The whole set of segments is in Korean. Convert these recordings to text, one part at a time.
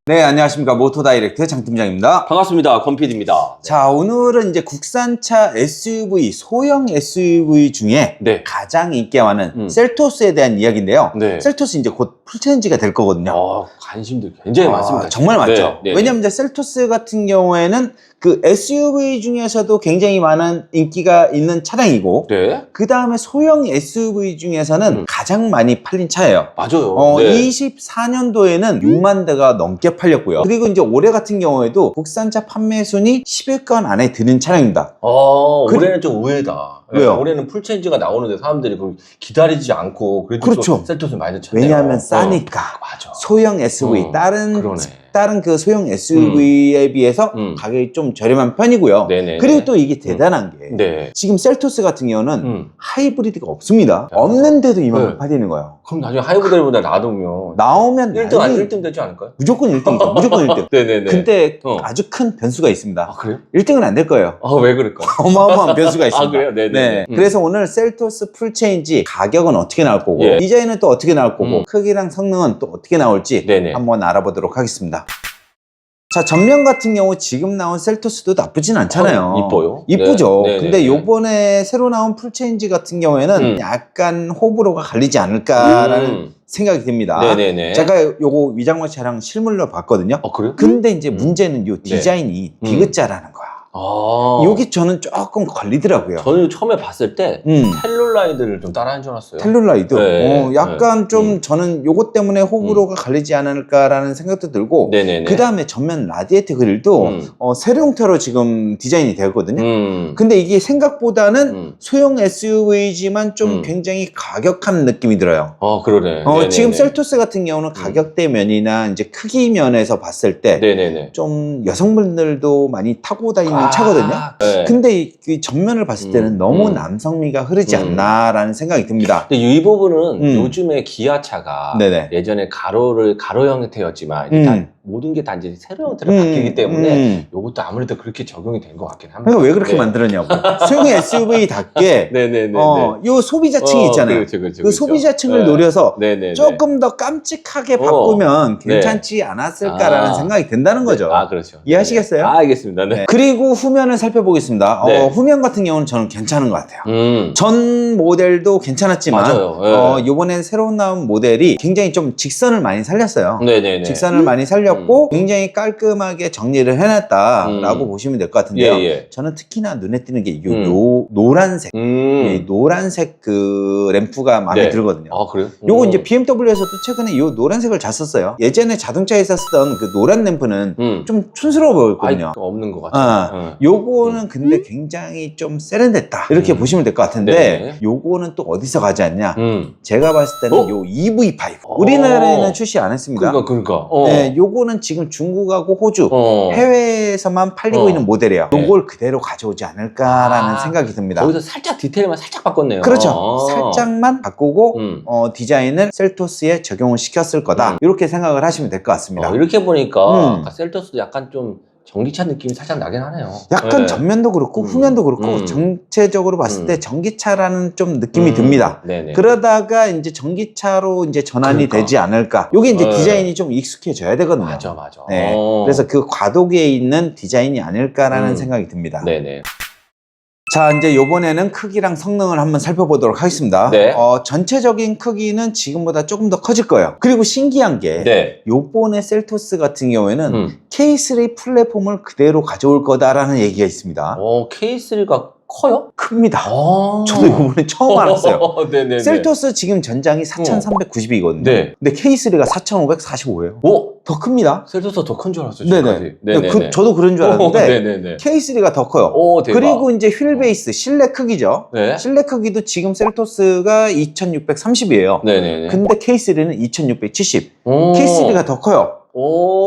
네, 안녕하십니까. 모토다이렉트 장팀장입니다. 반갑습니다. 권PD입니다. 자, 오늘은 이제 국산차 SUV, 소형 SUV 중에 네. 가장 인기가 많은 셀토스에 대한 이야기인데요. 네. 셀토스 이제 곧 풀체인지가 될 거거든요. 관심도 굉장히 많습니다. 정말 많죠. 네, 네, 왜냐면 이제 셀토스 같은 경우에는 그 SUV 중에서도 굉장히 많은 인기가 있는 차량이고, 네. 그 다음에 소형 SUV 중에서는 가장 많이 팔린 차예요. 맞아요. 24년도에는 6만 대가 넘게 팔렸고요. 그리고 이제 올해 같은 경우에도 국산차 판매 순위 10위권 안에 드는 차량입니다. 올해는 좀 의외다. 왜요? 올해는 풀체인지가 나오는데 사람들이 기다리지 않고 그래도 그렇죠. 셀토스를 많이 찾네요. 왜냐하면 싸니까. 맞아. 소형 SUV, 다른 그 소형 SUV에 비해서 가격이 좀 저렴한 편이고요. 네네. 그리고 또 이게 대단한 게 네. 지금 셀토스 같은 경우는 하이브리드가 없습니다. 없는데도 이만큼 팔리는 거예요. 그럼 나중에 하이브리드보다 나오면 1등 되지 않을까요? 무조건 1등이죠. 무조건 1등. 네네네. 근데 아주 큰 변수가 있습니다. 그래요? 1등은 안 될 거예요. 왜 그럴까요? 어마어마한 변수가 있습니다. 그래요? 네네. 네. 그래서 오늘 셀토스 풀체인지 가격은 어떻게 나올 거고, 디자인은 또 어떻게 나올 거고, 크기랑 성능은 또 어떻게 나올지 한번 알아보도록 하겠습니다. 자, 전면 같은 경우 지금 나온 셀토스도 나쁘진 않잖아요. 이뻐요. 이쁘죠. 네. 근데 요번에 새로 나온 풀체인지 같은 경우에는 약간 호불호가 갈리지 않을까라는 생각이 듭니다. 네네네. 제가 요거 위장모 차량 실물로 봤거든요. 그래요? 근데 이제 문제는 요 디자인이 디귿자라는 거야. 여기 저는 조금 걸리더라고요. 저는 처음에 봤을 때 텔룰라이드를 좀 따라한 줄 알았어요. 텔룰라이드? 네. 약간 좀 저는 요것 때문에 호불호가 갈리지 않을까라는 생각도 들고, 그 다음에 전면 라디에이터 그릴도 세로 형태로 지금 디자인이 되었거든요. 근데 이게 생각보다는 소형 SUV지만 좀 굉장히 가격한 느낌이 들어요. 그러네. 지금 셀토스 같은 경우는 가격대 면이나 이제 크기 면에서 봤을 때 좀 여성분들도 많이 타고 다니는 차거든요. 근데 이 전면을 봤을 때는 너무 남성미가 흐르지 않나라는 생각이 듭니다. 근데 이 부분은 요즘에 기아차가 예전에 가로 형태였지만 일단 모든 게 단지 세로 형태로 바뀌기 때문에 이것도 아무래도 그렇게 적용이 된 것 같긴 합니다. 그러니까 왜 그렇게 만들었냐고. 소형 SUV답게 요 소비자층이 있잖아요. 그렇죠. 그 소비자층을 노려서 조금 더 깜찍하게 바꾸면 괜찮지 않았을까라는 생각이 든다는 거죠. 그렇죠. 이해하시겠어요? 알겠습니다. 그리고 후면을 살펴보겠습니다. 후면 같은 경우는 저는 괜찮은 것 같아요. 전 모델도 괜찮았지만 이번에 새로 나온 모델이 굉장히 좀 직선을 많이 살렸어요. 직선을 많이 살렸고 굉장히 깔끔하게 정리를 해놨다라고 보시면 될 것 같은데요. 저는 특히나 눈에 띄는 게 요 노란색, 노란색 그 램프가 마음에 들거든요. 그래요? 요거 이제 BMW에서도 최근에 요 노란색을 잘 썼어요. 예전에 자동차에서 쓰던 그 노란 램프는 좀 촌스러워 보였거든요. 없는 것 같아요. 요거는 근데 굉장히 좀 세련됐다 이렇게 보시면 될 것 같은데, 요거는 또 어디서 가지 않냐. 제가 봤을 때는 요 EV5 우리나라에는 출시 안 했습니다. 그러니까. 요거는 지금 중국하고 호주 해외에서만 팔리고 있는 모델이에요. 요걸 그대로 가져오지 않을까라는 생각이 듭니다. 거기서 살짝 디테일만 살짝 바꿨네요. 그렇죠. 살짝만 바꾸고 디자인을 셀토스에 적용을 시켰을 거다, 이렇게 생각을 하시면 될 것 같습니다. 이렇게 보니까 아까 셀토스도 약간 좀 전기차 느낌이 살짝 나긴 하네요. 약간 전면도 그렇고 후면도 그렇고 전체적으로 봤을 때 전기차라는 좀 느낌이 듭니다. 그러다가 이제 전기차로 이제 전환이 되지 않을까. 요게 이제 디자인이 좀 익숙해져야 되거든요. 맞아. 그래서 그 과도기에 있는 디자인이 아닐까라는 생각이 듭니다. 자, 이제 요번에는 크기랑 성능을 한번 살펴보도록 하겠습니다. 전체적인 크기는 지금보다 조금 더 커질 거예요. 그리고 신기한 게 요번에 셀토스 같은 경우에는 K3 플랫폼을 그대로 가져올 거다라는 얘기가 있습니다. K3가 커요? 큽니다. 저도 이번에 처음 알았어요. 셀토스 지금 전장이 4,390이거든요. 근데 K3가 4,545예요. 더 큽니다. 셀토스가 더 큰 줄 알았어요. 저도 그런 줄 알았는데 K3가 더 커요. 그리고 이제 휠 베이스, 실내 크기죠. 실내 크기도 지금 셀토스가 2,630이에요. 근데 K3는 2,670. K3가 더 커요.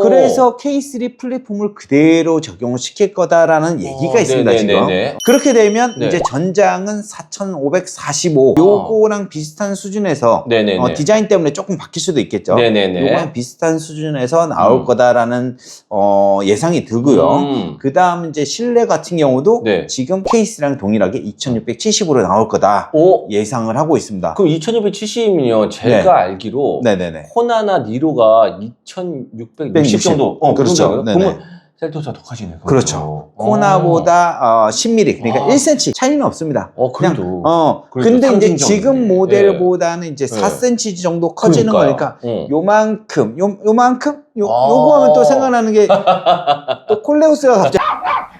그래서 K3 플랫폼을 그대로 적용을 시킬 거다라는 얘기가 있습니다, 지금. 그렇게 되면 이제 전장은 4,545. 요거랑 비슷한 수준에서 디자인 때문에 조금 바뀔 수도 있겠죠. 요거랑 비슷한 수준에서 나올 거다라는 예상이 들고요. 그 다음 이제 실내 같은 경우도 지금 K3랑 동일하게 2,670으로 나올 거다 예상을 하고 있습니다. 그럼 2,670이면 제가 알기로 호나나 니로가 2,600 660 정도. 그렇죠. 그러면 셀토스가 더 커지네. 그렇죠. 코나보다 10mm, 그러니까 1cm 차이는 없습니다. 그래도. 근데 이제 지금 모델보다는 이제 4cm 정도 커지는 거니까 요만큼, 요만큼? 요거 하면 또 생각나는 게 또 콜레우스가 갑자기.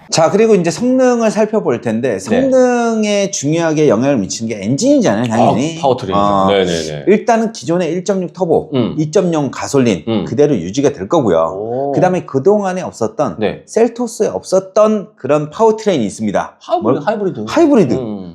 자, 그리고 이제 성능을 살펴볼 텐데 성능에 중요하게 영향을 미치는 게 엔진이잖아요, 당연히. 파워트레인. 네네네. 일단은 기존의 1.6 터보, 2.0 가솔린 그대로 유지가 될 거고요. 그 다음에 그동안에 없었던 셀토스에 없었던 그런 파워트레인이 있습니다.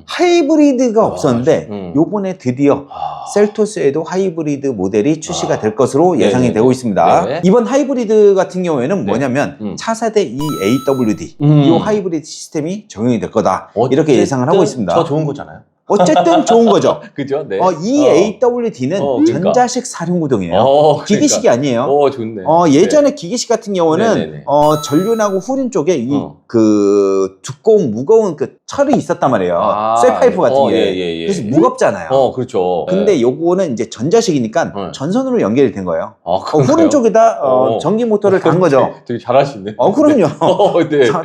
하이브리드가 없었는데 요번에 드디어 셀토스에도 하이브리드 모델이 출시가 될 것으로 예상이 되고 있습니다. 이번 하이브리드 같은 경우에는 뭐냐면 차세대 EAWD 이 하이브리드 시스템이 적용이 될 거다. 이렇게 예상을 하고 있습니다. 더 좋은 거잖아요. 어쨌든 좋은 거죠. 그죠? 네. EAWD는 전자식 사륜구동이에요. 기계식이 아니에요. 좋네. 예전에 기계식 같은 경우는 전륜하고 후륜 쪽에 그 두꺼운 무거운 그 철이 있었단 말이에요. 쇠파이프 같은 게. 그래서 무겁잖아요. 그렇죠. 근데 요거는 이제 전자식이니까 전선으로 연결이 된 거예요. 후륜 쪽에다 전기 모터를 단 거죠. 되게 잘하시네. 그럼요.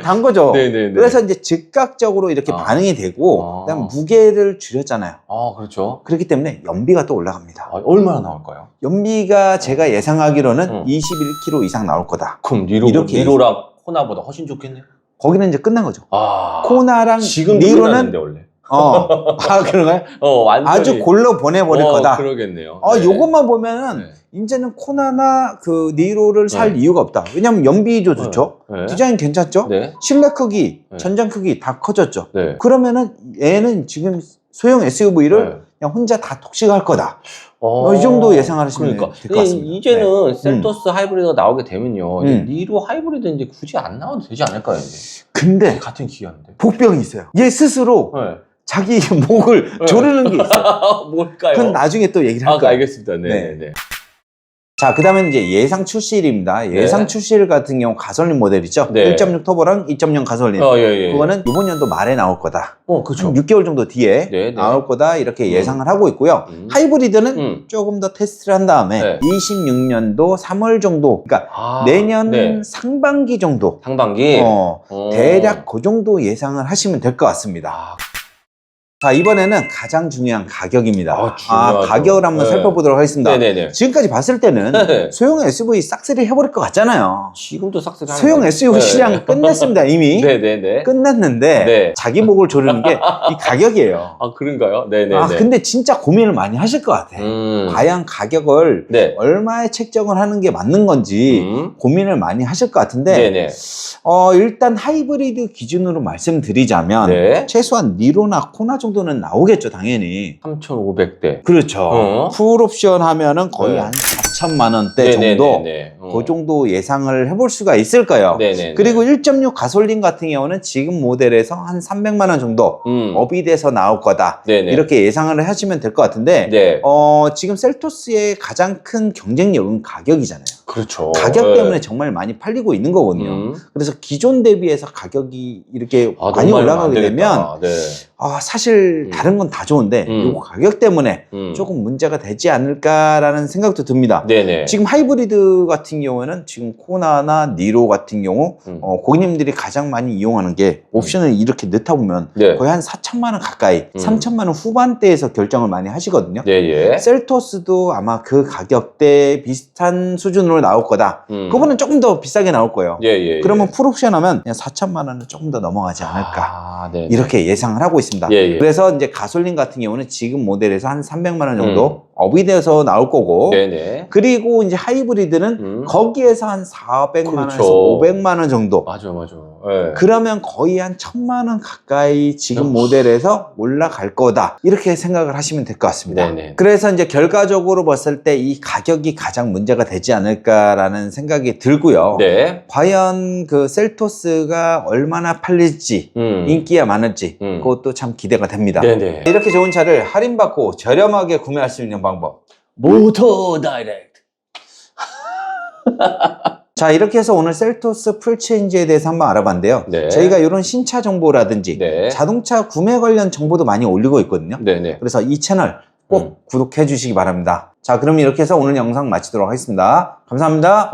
단 거죠. 그래서 이제 즉각적으로 이렇게 반응이 되고 그다음 무게를 줄였잖아요. 그렇죠. 그렇기 때문에 연비가 또 올라갑니다. 얼마나 나올까요? 연비가 제가 예상하기로는 21km 이상 나올 거다. 그럼 니로랑 코나보다 훨씬 좋겠네요. 거기는 이제 끝난 거죠. 코나랑 지금도 끝났는데 원래. 그런가요? 완전히. 아주 골로 보내버릴 거다. 그러겠네요. 요것만 보면은 이제는 코나나 그 니로를 살 이유가 없다. 왜냐면 연비도 좋죠. 디자인 괜찮죠. 실내 크기, 전장 크기 다 커졌죠. 그러면은 얘는 지금 소형 SUV를 그냥 혼자 다 독식할 거다. 이 정도 예상을 하시면 될 것 같습니다. 이제는 셀토스 하이브리드가 나오게 되면요. 니로 하이브리드 이제 굳이 안 나와도 되지 않을까요? 이제? 근데 같은 기계인데. 복병이 있어요. 얘 스스로 자기 목을 조르는 게 있어요. 뭘까요? 그건 나중에 또 얘기를 할 거예요. 알겠습니다. 네. 자, 그 다음에 이제 예상 출시일입니다. 예상 출시일 같은 경우 가솔린 모델이죠. 1.6 터보랑 2.0 가솔린. 그거는 이번 연도 말에 나올 거다. 그렇죠. 한 6개월 정도 뒤에 나올 거다. 이렇게 예상을 하고 있고요. 하이브리드는 조금 더 테스트를 한 다음에 26년도 3월 정도, 그러니까 내년 상반기 정도. 상반기? 대략 그 정도 예상을 하시면 될 것 같습니다. 자, 이번에는 가장 중요한 가격입니다. 가격을 한번 살펴보도록 하겠습니다. 지금까지 봤을 때는 소형 SUV 싹쓸이 해버릴 것 같잖아요. 지금도 싹쓸이 하는 소형 SUV 시장 끝냈습니다, 이미. 끝났는데 자기 목을 조르는 게 이 가격이에요. 그런가요? 근데 진짜 고민을 많이 하실 것 같아. 과연 가격을 얼마에 책정을 하는 게 맞는 건지 고민을 많이 하실 것 같은데 일단 하이브리드 기준으로 말씀드리자면 최소한 니로나 코나 정도는 나오겠죠, 당연히. 3,500대. 그렇죠. 풀옵션 하면은 거의 한 4천만 원대 정도. 그 정도 예상을 해볼 수가 있을 거예요. 그리고 1.6 가솔린 같은 경우는 지금 모델에서 한 300만 원 정도 업이 돼서 나올 거다. 이렇게 예상을 하시면 될 것 같은데 지금 셀토스의 가장 큰 경쟁력은 가격이잖아요. 그렇죠. 가격 때문에 정말 많이 팔리고 있는 거거든요. 그래서 기존 대비해서 가격이 이렇게 많이 올라가게 되면 사실 다른 건 다 좋은데 이 가격 때문에 조금 문제가 되지 않을까라는 생각도 듭니다. 지금 하이브리드 같은 경우에는 지금 코나나 니로 같은 경우 고객님들이 가장 많이 이용하는 게 옵션을 이렇게 넣다 보면 거의 한 4천만 원 가까이 3천만 원 후반대에서 결정을 많이 하시거든요. 셀토스도 아마 그 가격대 비슷한 수준으로 나올 거다. 그거는 조금 더 비싸게 나올 거예요. 그러면 풀옵션 하면 그냥 4천만 원은 조금 더 넘어가지 않을까 이렇게 예상을 하고 있습니다. 그래서 이제 가솔린 같은 경우는 지금 모델에서 한 300만 원 정도 업이 돼서 나올 거고 그리고 이제 하이브리드는 거기에서 한 400만 원에서 500만 원 정도. 맞아. 그러면 거의 한 1000만 원 가까이 지금 모델에서 올라갈 거다. 이렇게 생각을 하시면 될 것 같습니다. 그래서 이제 결과적으로 봤을 때 이 가격이 가장 문제가 되지 않을까라는 생각이 들고요. 과연 그 셀토스가 얼마나 팔릴지 인기가 많을지 그것도 참 기대가 됩니다. 이렇게 좋은 차를 할인받고 저렴하게 구매할 수 있는 방법. 모터 다이렉트. 자, 이렇게 해서 오늘 셀토스 풀체인지에 대해서 한번 알아봤는데요. 저희가 이런 신차 정보라든지 자동차 구매 관련 정보도 많이 올리고 있거든요. 그래서 이 채널 꼭 구독해 주시기 바랍니다. 자, 그럼 이렇게 해서 오늘 영상 마치도록 하겠습니다. 감사합니다.